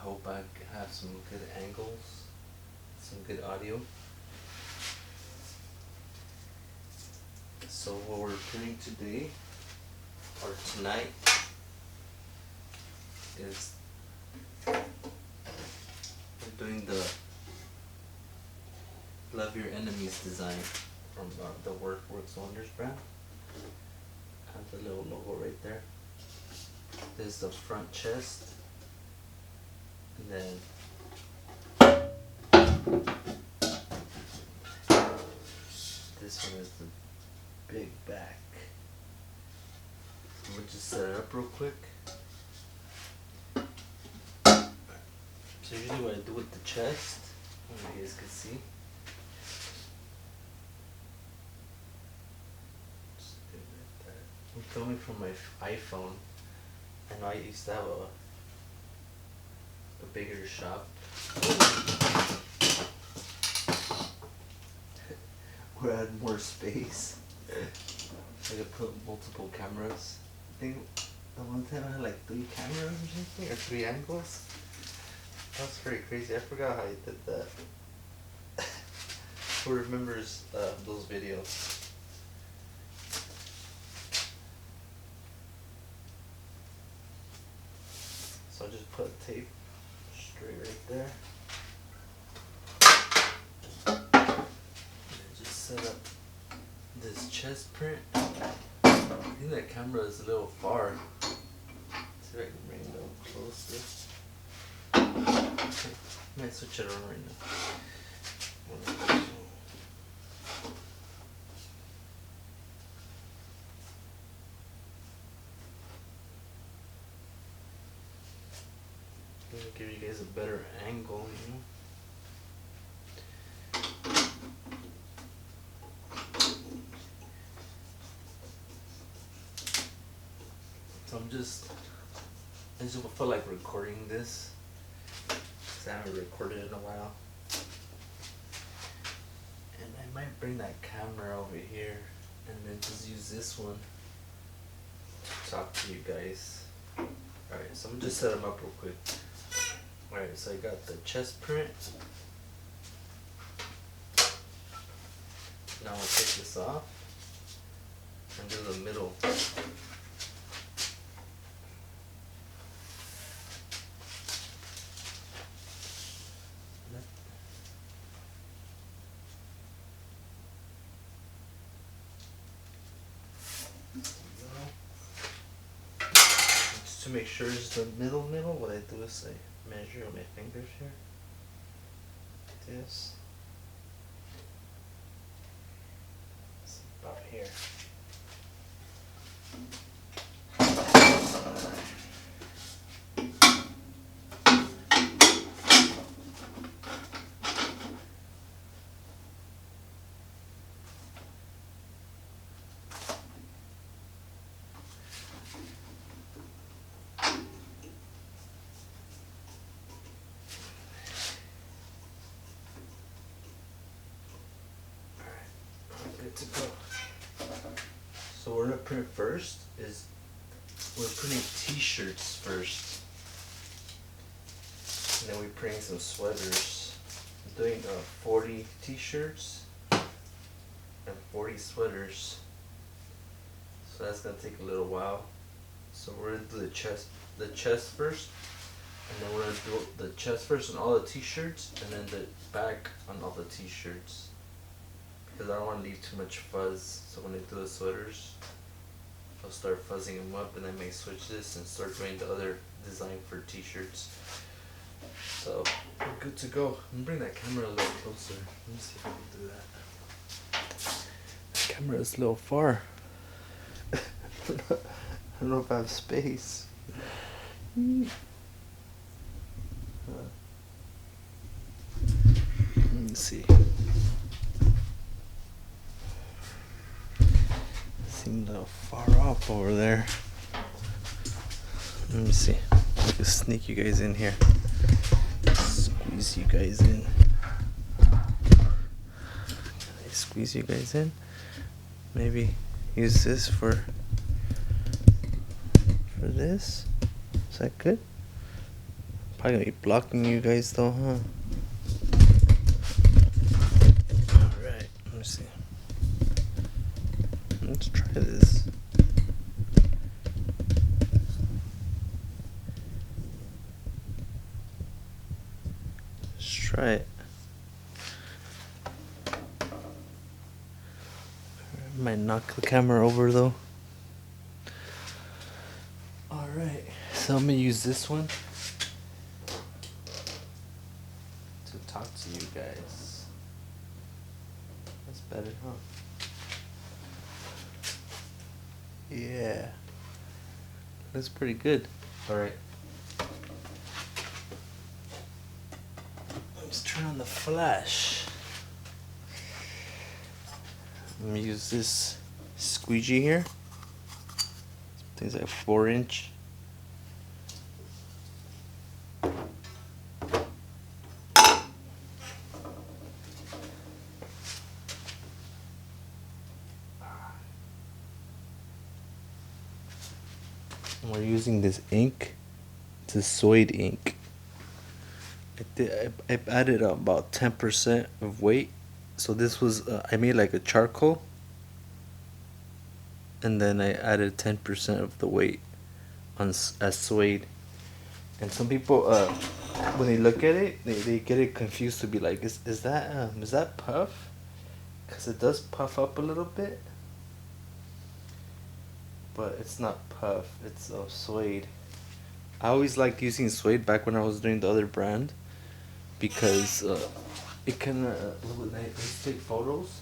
hope I have some good angles, some good audio. So what we're doing today, or tonight, is we're doing the Love Your Enemies design from the Works Wonders brand. Have the little logo right there. This is the front chest, and then this one is the big back. I'm gonna just set it up real quick. So usually what I do with the chest, you guys can see. Just do it like that. I'm filming from my iPhone. I know I used to have a bigger shop where I had more space. I could put multiple cameras. I think the one time I had like 3 cameras or something, or 3 angles. That was pretty crazy. I forgot how I did that. Who remembers those videos? So I'll just put tape straight right there. And just set up this chest print. I think that camera is a little far. Let's see if I can bring it a little closer. I might switch it around right now. Give you guys a better angle, you know. So I just feel like recording this because I haven't recorded in a while. And I might bring that camera over here and then just use this one to talk to you guys. Alright, so I'm gonna just set them up real quick. Alright, so I got the chest print. Now I'll take this off and do the middle. Just to make sure it's the middle, what I do is I measure on my fingers here. This. It's about here. Good to go. So we're gonna print first is we're printing t-shirts first, and then we're printing some sweaters. I'm doing 40 t-shirts and 40 sweaters, so that's gonna take a little while. So we're gonna do the chest first, and then we're gonna do the chest first on all the t-shirts, and then the back on all the t-shirts. Because I don't want to leave too much fuzz, so when I do the sweaters, I'll start fuzzing them up, and I may switch this and start doing the other design for t-shirts. So we're good to go. I'm gonna bring that camera a little closer. Let me see if I can do that. The camera is a little far. I don't know if I have space. Let me see. Seems a little far off over there. Let me see. I can sneak you guys in here. Squeeze you guys in. Squeeze you guys in. Maybe use this for this. Is that good? Probably gonna be blocking you guys though, huh? Alright, let me see. Let's try this. Let's try it. Might knock the camera over though. Alright, so I'm gonna use this one to talk to you guys. That's better, huh? Yeah. That's pretty good. Alright. Let's turn on the flash. I'm gonna use this squeegee here. Things like 4-inch. And we're using this ink. It's a SUEDE ink. I added about 10% of weight. So this was, I made like a charcoal. And then I added 10% of the weight on as SUEDE. And some people, when they look at it, they get it confused to be like, is that puff? Because it does puff up a little bit. But it's not puff, it's SUEDE. I always liked using SUEDE back when I was doing the other brand, because it can, when I take photos,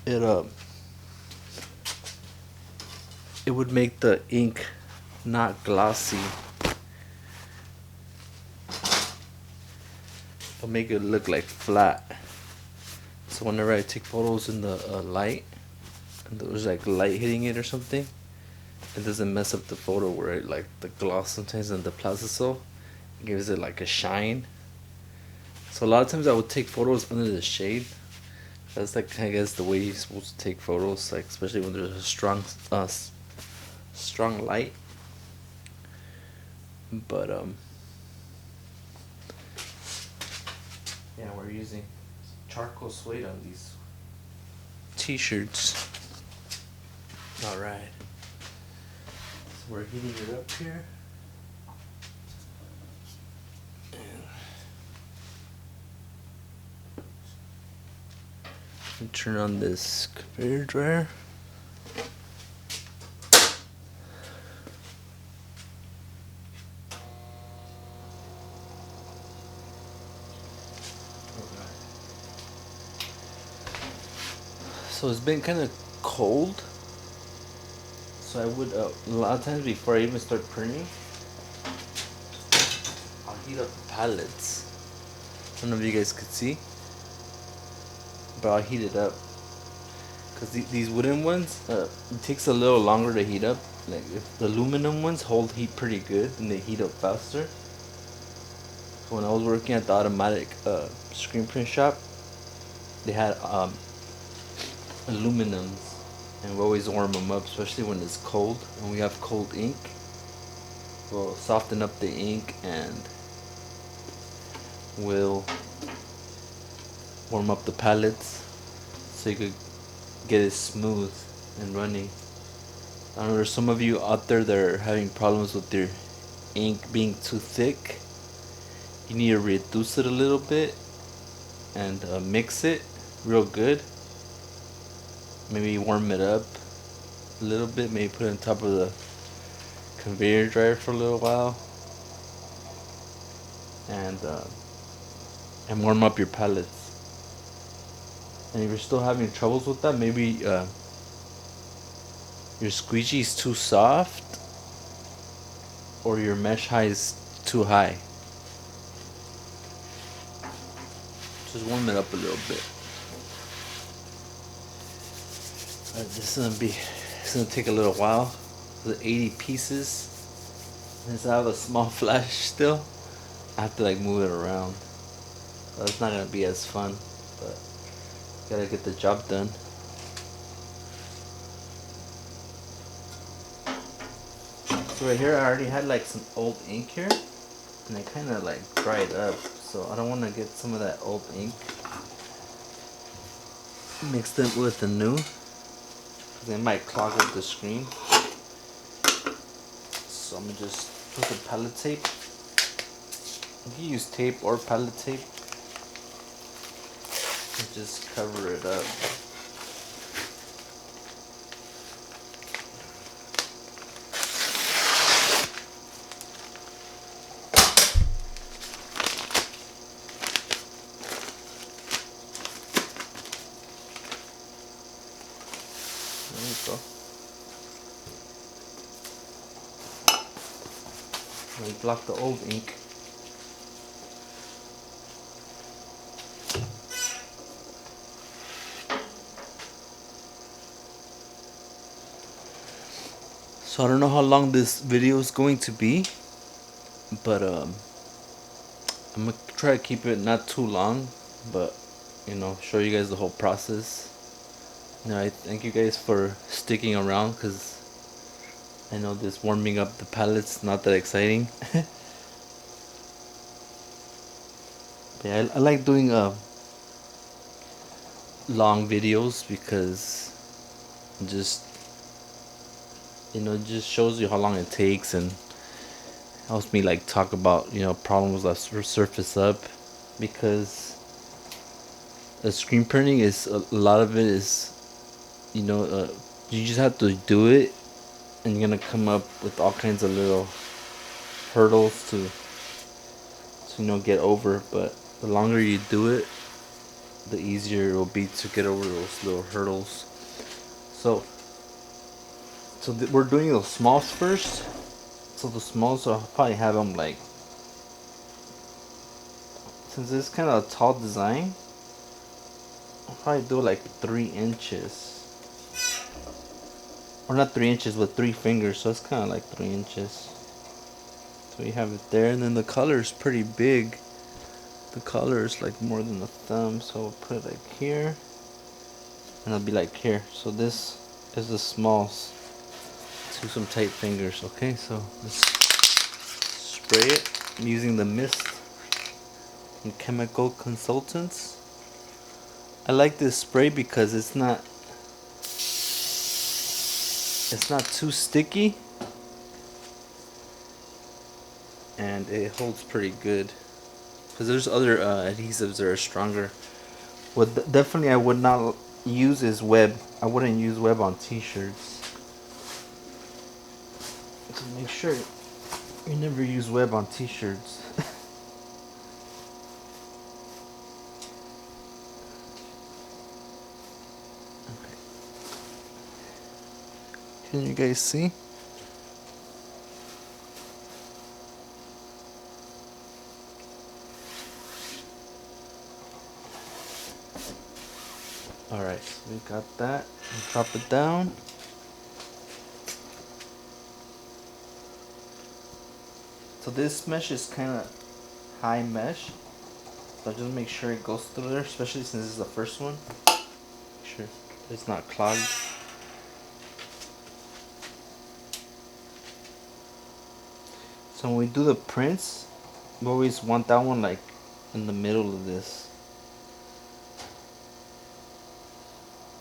it would make the ink not glossy. It'll make it look like flat. So whenever I take photos in the light, and there's like light hitting it or something, it doesn't mess up the photo where it, like the gloss sometimes and the plastisol gives it like a shine. So a lot of times I would take photos under the shade. That's like, I guess, the way you're supposed to take photos, like especially when there's a strong light. But yeah, we're using charcoal SUEDE on these t-shirts. Alright, so we're heating it up here. And turn on this conveyor dryer. So it's been kind of cold. So I would, a lot of times before I even start printing, I'll heat up the pallets. I don't know if you guys could see, but I'll heat it up. Because these wooden ones, it takes a little longer to heat up. Like if the aluminum ones hold heat pretty good and they heat up faster. So when I was working at the automatic screen print shop, they had aluminums. And we always warm them up, especially when it's cold. When we have cold ink, we'll soften up the ink and we'll warm up the pallets so you could get it smooth and running. I know there's some of you out there that are having problems with their ink being too thick. You need to reduce it a little bit and mix it real good. Maybe warm it up a little bit, maybe put it on top of the conveyor dryer for a little while, and warm up your pallets. And if you're still having troubles with that, maybe your squeegee is too soft or your mesh height is too high. Just warm it up a little bit. This is gonna take a little while. The 80 pieces. Since I have a small flash still, I have to like move it around. So it's not gonna be as fun, but gotta get the job done. So right here, I already had like some old ink here. and it kind of like dried up, so I don't want to get some of that old ink mixed in with the new, because it might clog up the screen. So I'm gonna just put the palette tape. You can use tape or palette tape and just cover it up. There you go. We block the old ink. So I don't know how long this video is going to be, but I'm gonna try to keep it not too long, but show you guys the whole process. I thank you guys for sticking around, because I know this warming up the palettes not that exciting. But yeah, I like doing long videos, because just it just shows you how long it takes, and helps me like talk about problems that surface up, because the screen printing is a lot of it is you just have to do it, and you're gonna come up with all kinds of little hurdles to get over. But the longer you do it, the easier it will be to get over those little hurdles. So we're doing those smalls first. So the smalls, I'll probably have them like, since it's kind of a tall design, I'll probably do like 3 inches. Or not 3 inches, but 3 fingers, so it's kind of like 3 inches. So you have it there, and then the color is pretty big. The color is like more than a thumb, so we'll put it like here, and it'll be like here. So this is the smalls to some tight fingers. Okay, so let's spray it. I'm using the mist from Chemical Consultants. I like this spray because it's not too sticky, and it holds pretty good. Because there's other adhesives that are stronger. What definitely I would not use is web. I wouldn't use web on t-shirts. So make sure you never use web on t-shirts. Okay. Can you guys see? Alright, so we got that. Drop it down. So this mesh is kind of high mesh. So just make sure it goes through there, especially since this is the first one. Make sure it's not clogged. So when we do the prints, we always want that one like in the middle of this.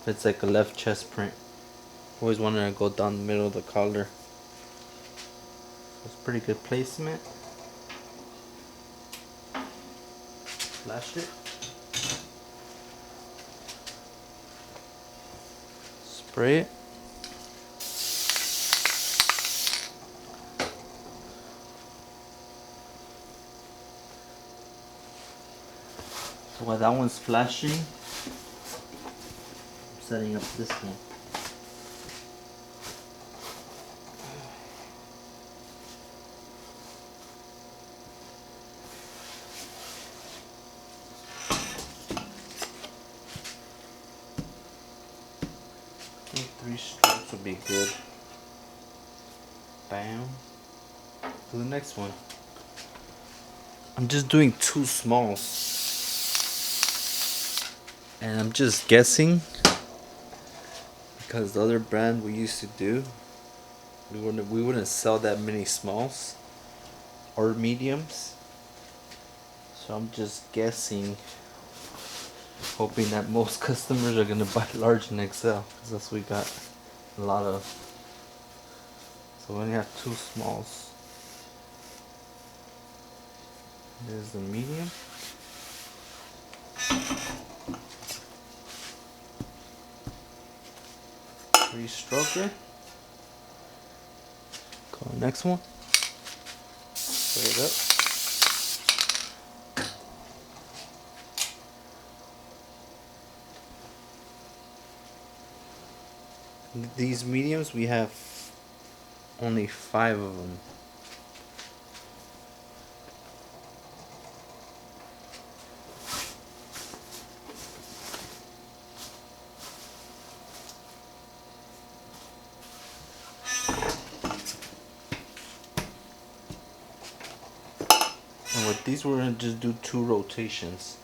If it's like a left chest print, always want to go down the middle of the collar. It's pretty good placement. Flash it. Spray it. So while that one's flashing, I'm setting up this one. I think 3 strokes would be good. Bam. To the next one. I'm just doing 2 smalls. And I'm just guessing, because the other brand we used to do, we wouldn't sell that many smalls or mediums. So I'm just guessing, hoping that most customers are gonna buy large and XL, because that's what we got a lot of. So we only have 2 smalls. There's the medium. Three-stroker. Go next one. Put it up. These mediums, we have only 5 of them. And with these, we're gonna just do 2 rotations.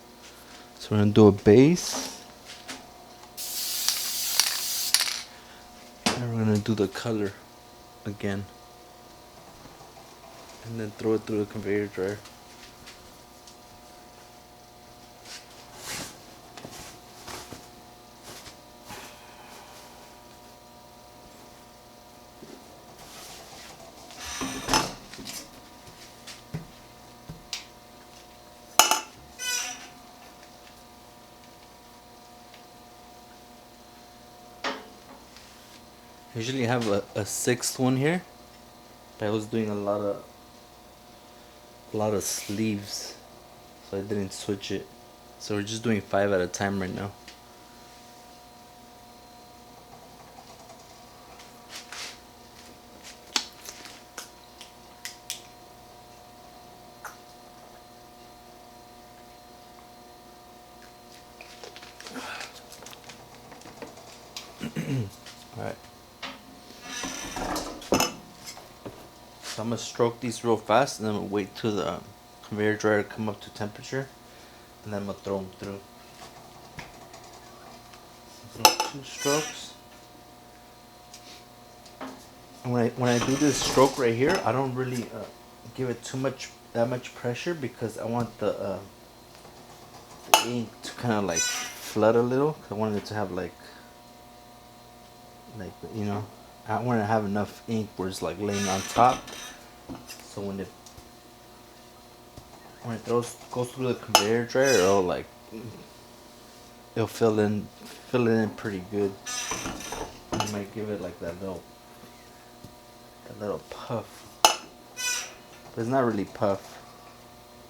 So we're gonna do a base, and we're gonna do the color again, and then throw it through the conveyor dryer. I usually have a 6th one here, but I was doing a lot of sleeves, so I didn't switch it. So we're just doing 5 at a time right now. Alright. So I'm gonna stroke these real fast, and then we'll wait till the conveyor dryer to come up to temperature, and then I'm gonna throw them through. So 2 strokes. And when I do this stroke right here, I don't really give it that much pressure, because I want the ink to kind of like flood a little. I want it to have like you know, I want to have enough ink where it's like laying on top, so when it goes through the conveyor dryer, it'll fill it in pretty good. You might give it like that little puff, but it's not really puff.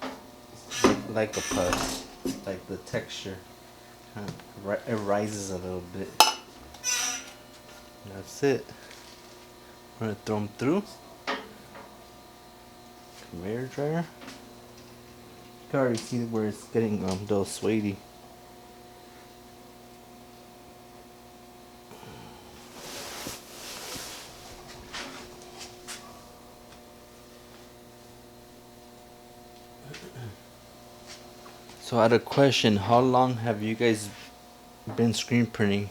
It's like a puff, like the texture it rises a little bit. That's it. I'm gonna throw them through conveyor dryer. You can already see where it's getting those suede. So I had a question. How long have you guys been screen printing?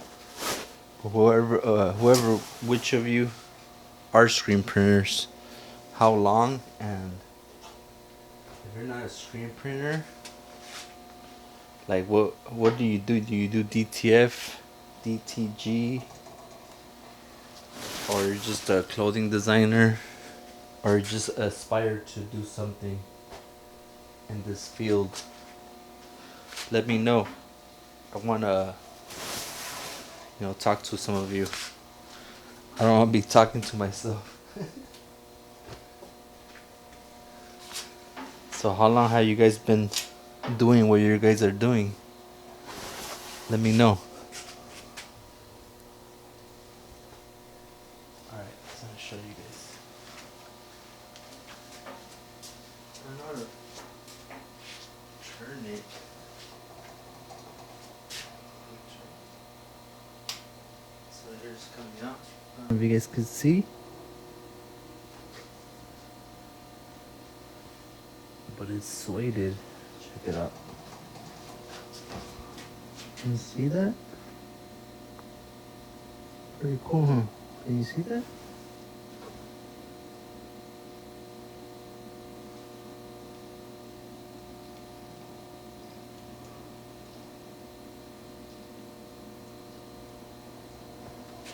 Which of you are screen printers? How long? And if you're not a screen printer, like what do you do? Do you do DTF, DTG, or you're just a clothing designer, or just aspire to do something in this field? Let me know. I wanna talk to some of you. I don't want to be talking to myself. So how long have you guys been doing what you guys are doing? Let me know. Alright, so I'm gonna show you guys. I don't know how to turn it. So here's coming out. If you guys could see. But it's suede. Check it out. Can you see that? Pretty cool, huh? Can you see that?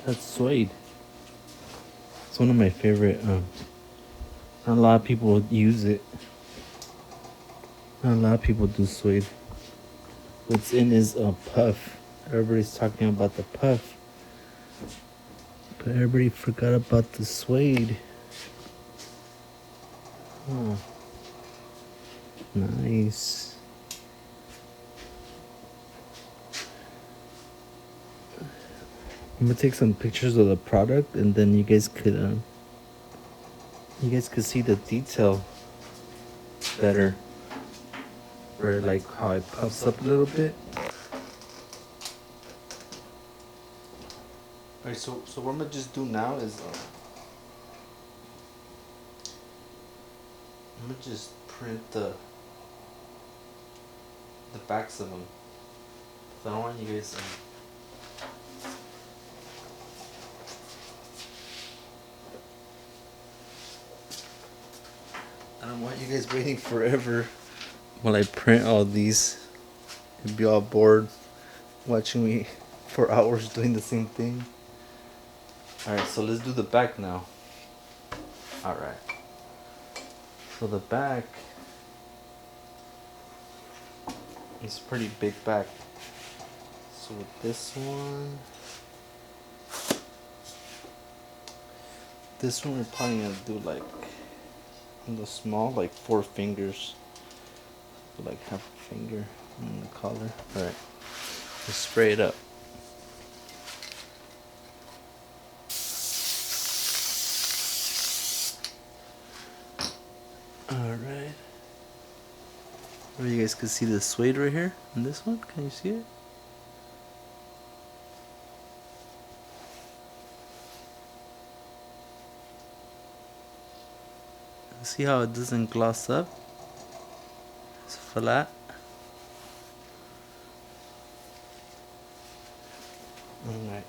That's suede. It's one of my favorite. Not a lot of people use it. Not a lot of people do suede. What's in is a puff. Everybody's talking about the puff, but everybody forgot about the suede. Oh, nice. I'm gonna take some pictures of the product, and then you guys could see the detail better, where like how it puffs up a little bit. Alright, so what I'm gonna just do now is I'm gonna just print the backs of them. So I don't want you guys. I don't want you guys waiting forever while I print all these. You'd be all bored watching me for hours doing the same thing. Alright, so let's do the back now. Alright. So the back is a pretty big back. So with this one we're probably gonna do like on the small, like 4 fingers. Like half a finger in the collar. Alright. Just spray it up. Alright. Or you guys can see the suede right here in this one. Can you see it? See how it doesn't gloss up? It's flat. Alright.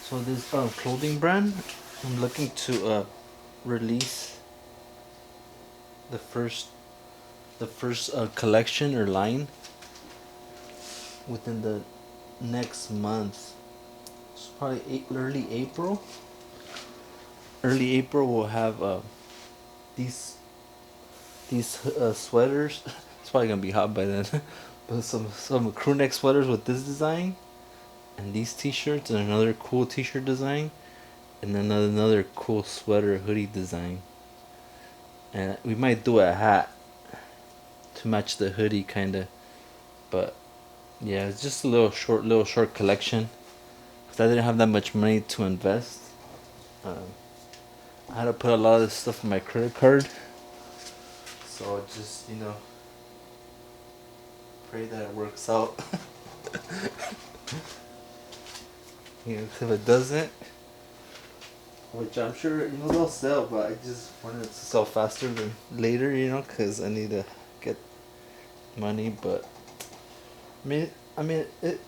So this clothing brand, I'm looking to release the first collection or line within the next month. It's probably early April. Early April we'll have these sweaters. It's probably gonna be hot by then. But some crew neck sweaters with this design, and these t-shirts, and another cool t-shirt design, and then another cool sweater hoodie design. And we might do a hat to match the hoodie, kinda. But yeah, it's just a little short collection, because I didn't have that much money to invest. I had to put a lot of this stuff on my credit card, so just pray that it works out. If it doesn't, which I'm sure they'll sell, but I just wanted it to sell faster than later, because I need to get money. But I mean, it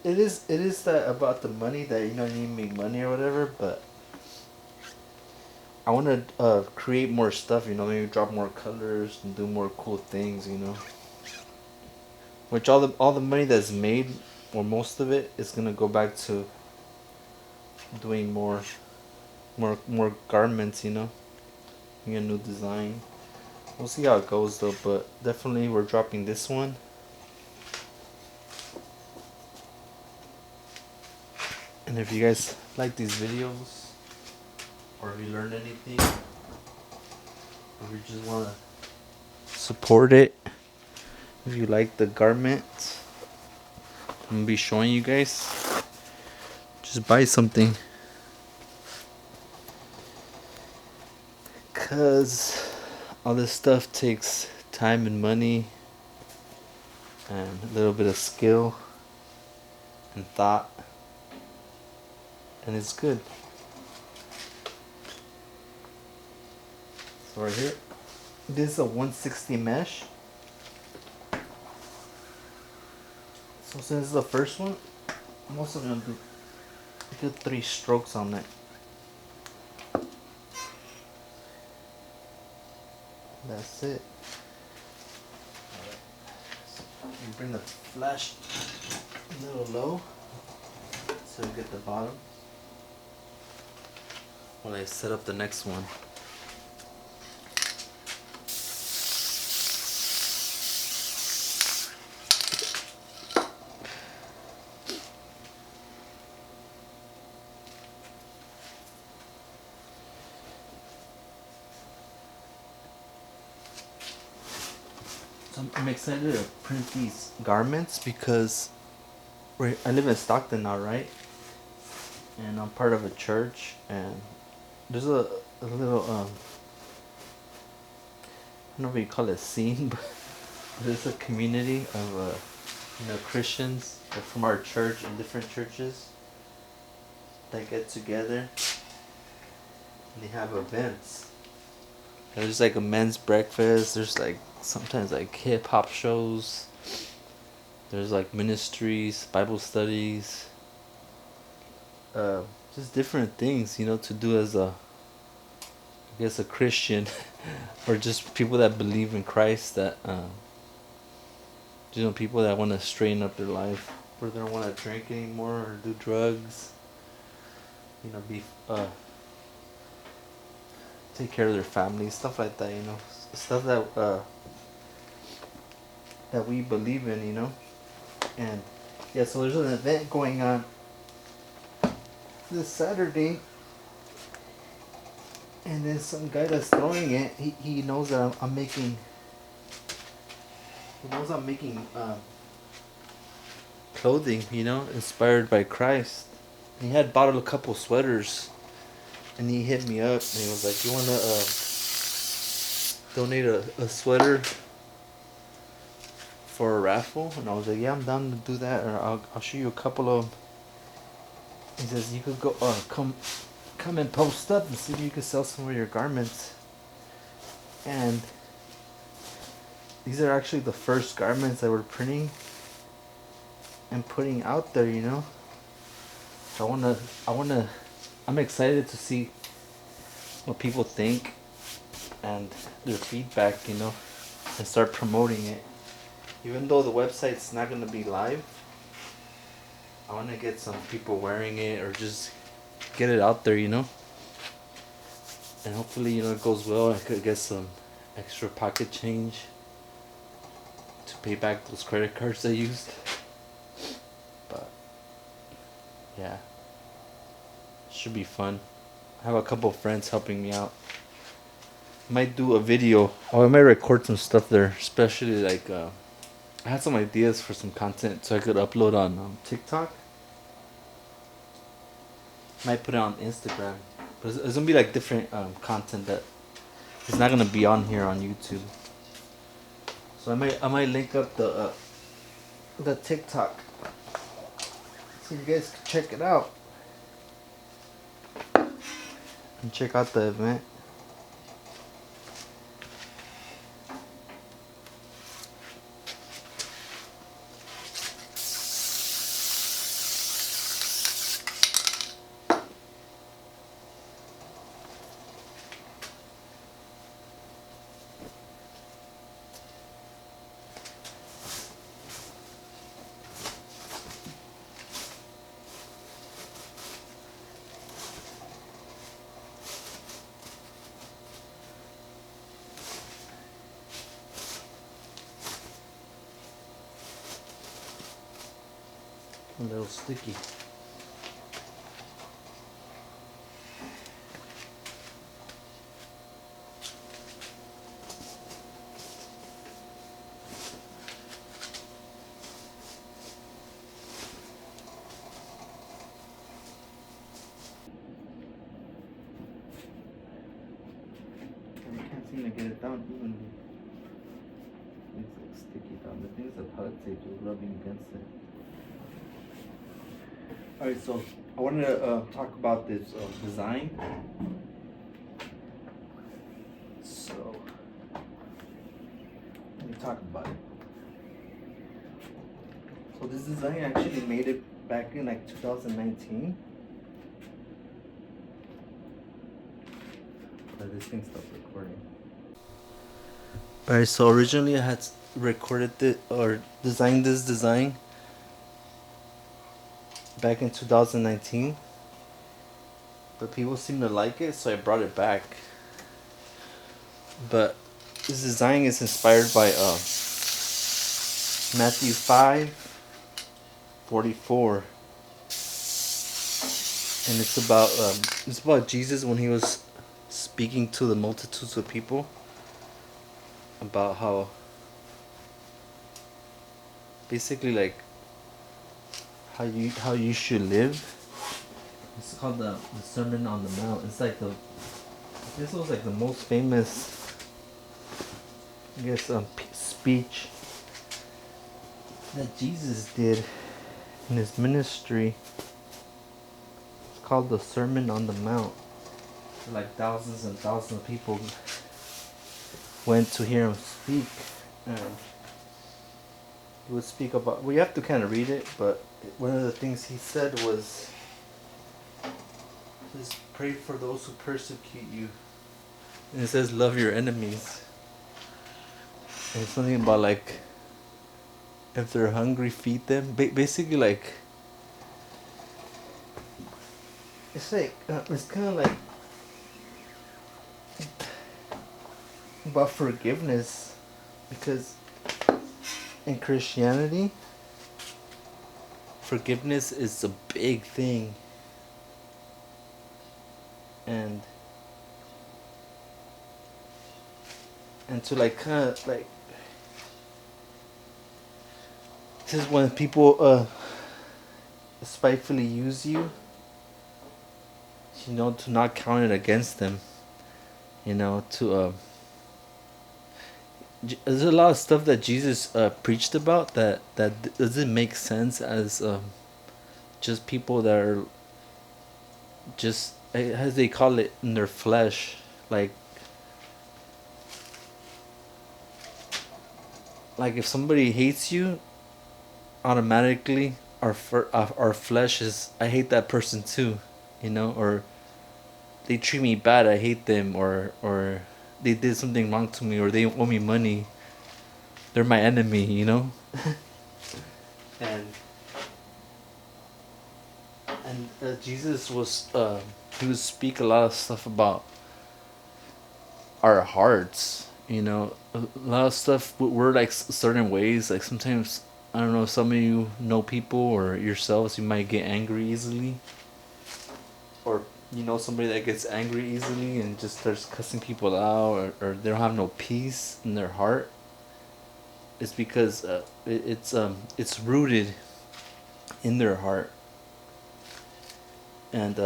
is that about the money that you need to make money or whatever. But I want to create more stuff, maybe drop more colors and do more cool things, Which all the money that's made, or most of it, is gonna go back to doing more garments, a new design. We'll see how it goes though, but definitely we're dropping this one. And if you guys like these videos, or if you learned anything, or you just want to support it, if you like the garment I'm gonna be showing you guys, just buy something, cause all this stuff takes time and money and a little bit of skill and thought, and it's good. So right here, this is a 160 mesh. So since it's the first one, I'm also gonna do 3 strokes on it. That's it. Alright. You bring the flash a little low so you get the bottom. While I set up the next one. So I'm excited to print these garments because I live in Stockton now, right? And I'm part of a church, and there's a little I don't know if you call it scene, but there's a community of Christians from our church and different churches that get together and they have events. There's like a men's breakfast. There's like sometimes like hip hop shows. There's like ministries, Bible studies, just different things, to do as I guess, a Christian, or just people that believe in Christ. That people that want to straighten up their life, or they don't want to drink anymore or do drugs. Be take care of their families, stuff like that. Stuff that we believe in. And yeah, so there's an event going on this Saturday, and then some guy that's throwing it, he knows that I'm making. He knows I'm making clothing, inspired by Christ. And he had bought a couple sweaters, and he hit me up, and he was like, "You wanna donate a sweater for a raffle?" And I was like, "Yeah, I'm down to do that. Or I'll show you a couple of them." He says, "You could go come and post up and see if you could sell some of your garments." And these are actually the first garments that we're printing and putting out there. I'm excited to see what people think and their feedback, and start promoting it. Even though the website's not gonna be live, I want to get some people wearing it, or just get it out there, and hopefully, it goes well. I could get some extra pocket change to pay back those credit cards I used. But yeah, should be fun. I have a couple of friends helping me out. Might do a video, or I might record some stuff there, especially like I had some ideas for some content so I could upload on TikTok. Might put it on Instagram, but it's gonna be like different content that is not gonna be on here on YouTube. So I might link up the TikTok so you guys can check it out and check out the event. A little sticky. I can't seem to get it down evenly. It's like sticky down. The thing's the product tape is rubbing against it. Alright, so I wanted to talk about this design. So, let me talk about it. So So this design actually made it back in like 2019. But this thing stopped recording. Alright, so originally I had recorded it or designed this design back in 2019. But people seem to like it, so I brought it back. But this design is inspired by Matthew 5:44, and it's about Jesus when he was speaking to the multitudes of people about how basically like how you should live. It's called the Sermon on the Mount. It's like this was like the most famous, I guess, speech that Jesus did in his ministry. It's called the Sermon on the Mount. Like thousands and thousands of people went to hear him speak, and he would speak about. We have to kind of read it, but one of the things he said was, "Just pray for those who persecute you." And it says, "Love your enemies." And it's something about like, if they're hungry, feed them. Basically, like, it's like it's kind of like about forgiveness, because in Christianity, forgiveness is a big thing, and to like kind of like, this is when people spitefully use you, to not count it against them, to there's a lot of stuff that Jesus preached about that doesn't make sense as just people that are just, as they call it, in their flesh, like if somebody hates you, automatically our flesh is, I hate that person too, or they treat me bad, I hate them, or they did something wrong to me, or they owe me money, they're my enemy, and Jesus was he would speak a lot of stuff about our hearts, a lot of stuff. We're like certain ways, like sometimes, I don't know, some of you know people or yourselves, you might get angry easily, or somebody that gets angry easily and just starts cussing people out, or they don't have no peace in their heart. It's because it's rooted in their heart, and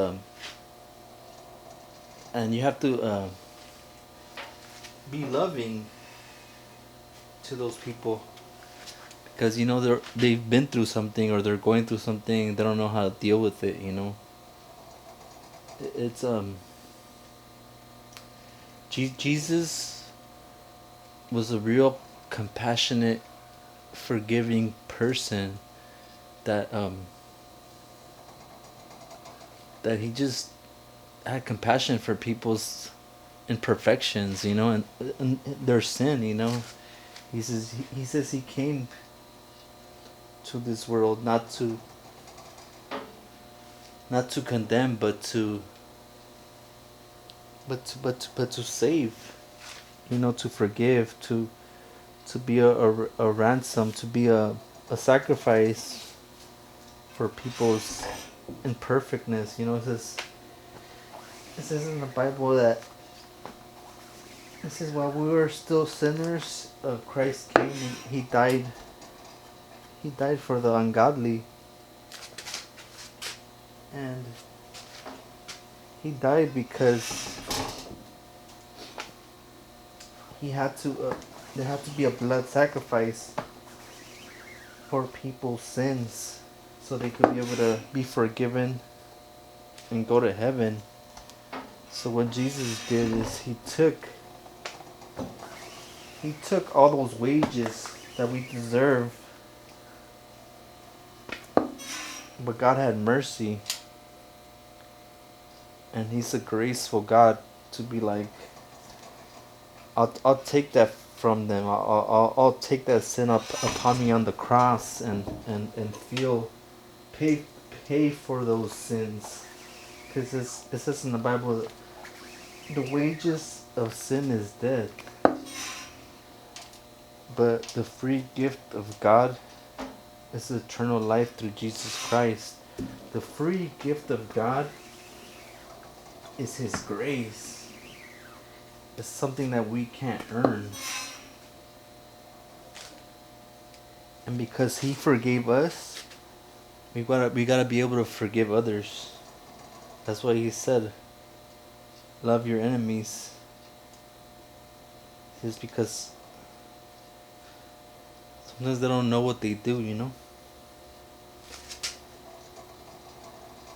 you have to be loving to those people, because they've been through something, or they're going through something, they don't know how to deal with it. It's Jesus was a real compassionate, forgiving person, that he just had compassion for people's imperfections, and their sin. He says he came to this world not to condemn, but to save, to forgive, to be a ransom, to be a sacrifice for people's imperfectness. It says in the Bible that it says, while we were still sinners, Christ came and he died. He died for the ungodly, and he died because he had to. There had to be a blood sacrifice for people's sins, so they could be able to be forgiven and go to heaven. So what Jesus did is he took all those wages that we deserve, But God had mercy, and He's a graceful God to be like, I'll take that from them. I'll take that sin up upon me on the cross and feel pay pay for those sins, because it says in the Bible, the wages of sin is death, but the free gift of God is eternal life through Jesus Christ. The free gift of God is His grace. It's something that we can't earn. And because He forgave us, we gotta be able to forgive others. That's why He said, love your enemies. It's because sometimes they don't know what they do, you know?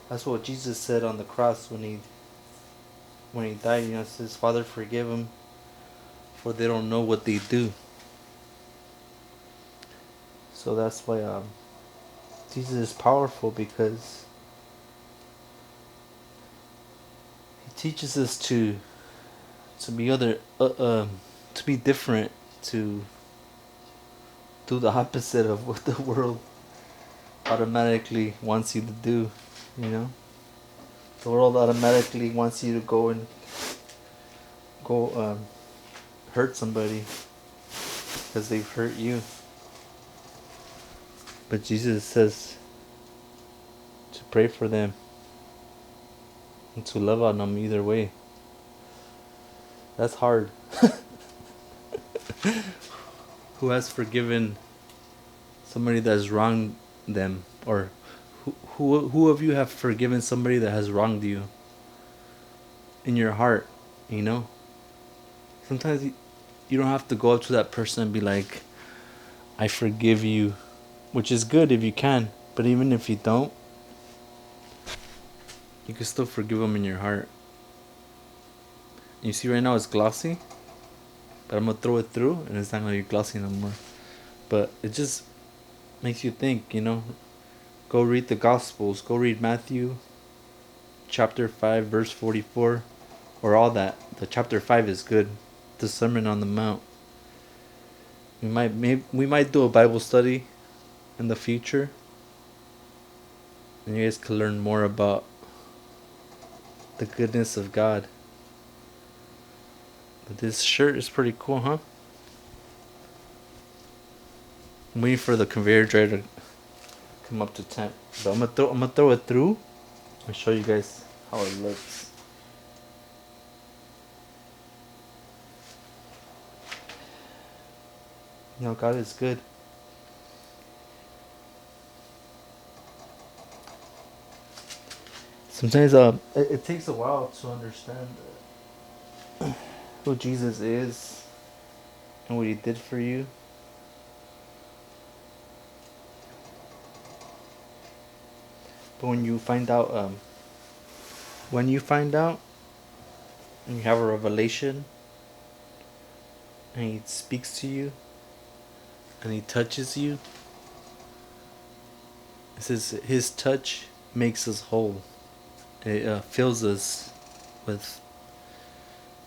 That's what Jesus said on the cross when he died, you know. It says, Father, forgive them, for they don't know what they do. So that's why Jesus is powerful, because He teaches us to be to be different, to do the opposite of what the world automatically wants you to do, you know. The world automatically wants you to go hurt somebody because they've hurt you. But Jesus says to pray for them and to love on them either way. That's hard. Who has forgiven somebody that has wronged them? Or who of you have forgiven somebody that has wronged you in your heart, you know? Sometimes you don't have to go up to that person and be like, I forgive you, which is good if you can. But even if you don't, you can still forgive them in your heart. You see right now it's glossy, but I'm going to throw it through and it's not going to be glossy no more. But it just makes you think, you know. Go read the Gospels. Go read Matthew chapter 5 verse 44, or all that. The chapter 5 is good. The Sermon on the Mount. We might do a Bible study in the future, and you guys can learn more about the goodness of God. But this shirt is pretty cool, huh? I'm waiting for the conveyor dryer to come up to temp. But I'm gonna throw it through and show you guys how it looks. You know, God is good. Sometimes it takes a while to understand who Jesus is and what He did for you. But when you find out and you have a revelation and He speaks to you and He touches you, it says His touch makes us whole. It fills us with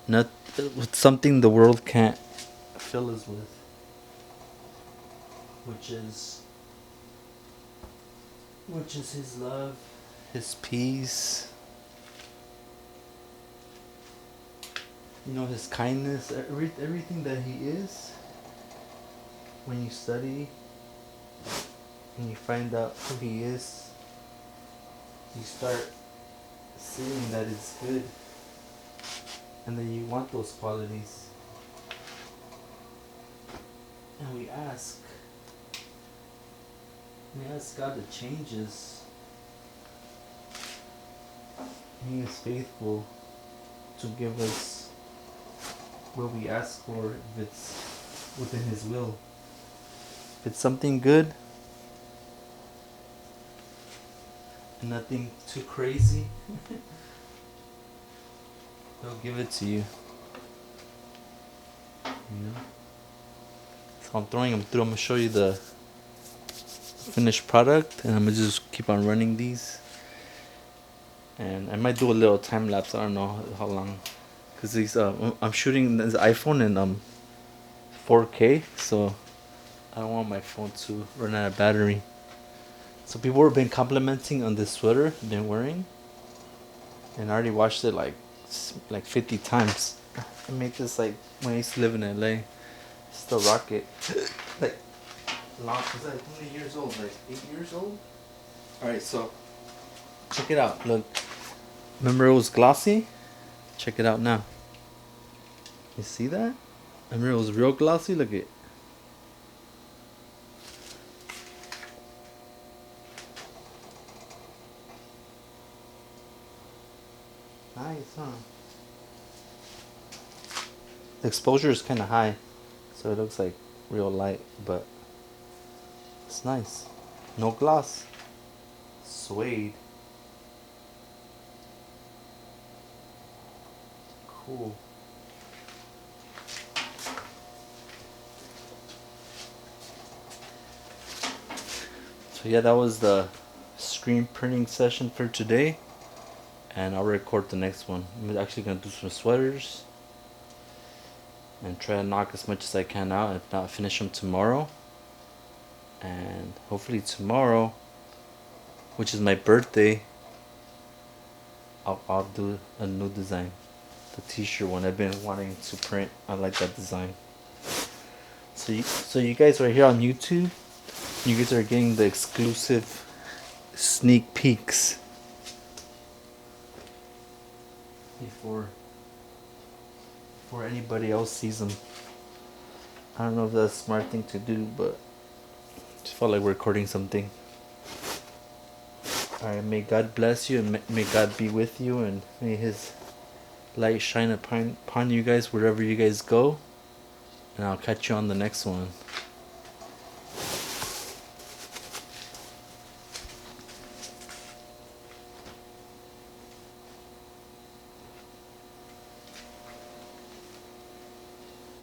with something the world can't fill us with, which is His love, His peace, you know, His kindness, everything that He is. When you study and you find out who He is, you start seeing that it's good, and then you want those qualities. And we ask God to change us. He is faithful to give us what we ask for, if it's within His will. If it's something good and nothing too crazy, He'll give it to you. You know? So I'm throwing them through. I'm gonna show you the finished product, and I'm gonna just keep on running these. And I might do a little time lapse. I don't know how long, cause these I'm shooting this iPhone in 4K, so I don't want my phone to run out of battery. So people have been complimenting on this sweater I've been wearing, and I already washed it like 50 times. I made this like when I used to live in LA. Still rock it. Like long. Is that how many years old? Like 8 years old. All right, so check it out. Look, remember it was glossy? Check it out now. You see that? Remember it was real glossy? Look at it. Nice, huh? The exposure is kind of high, so it looks like real light, but it's nice. No gloss. Suede. Cool. So yeah, that was the screen printing session for today, and I'll record the next one. I'm actually gonna do some sweaters and try to knock as much as I can out. If not, finish them tomorrow. And hopefully tomorrow, which is my birthday, I'll do a new design. The t-shirt one I've been wanting to print. I like that design. So you guys are here on YouTube. You guys are getting the exclusive sneak peeks before anybody else sees them. I don't know if that's a smart thing to do, but I just felt like recording something. Alright, may God bless you, and may God be with you, and may His light shine upon you guys wherever you guys go. And I'll catch you on the next one.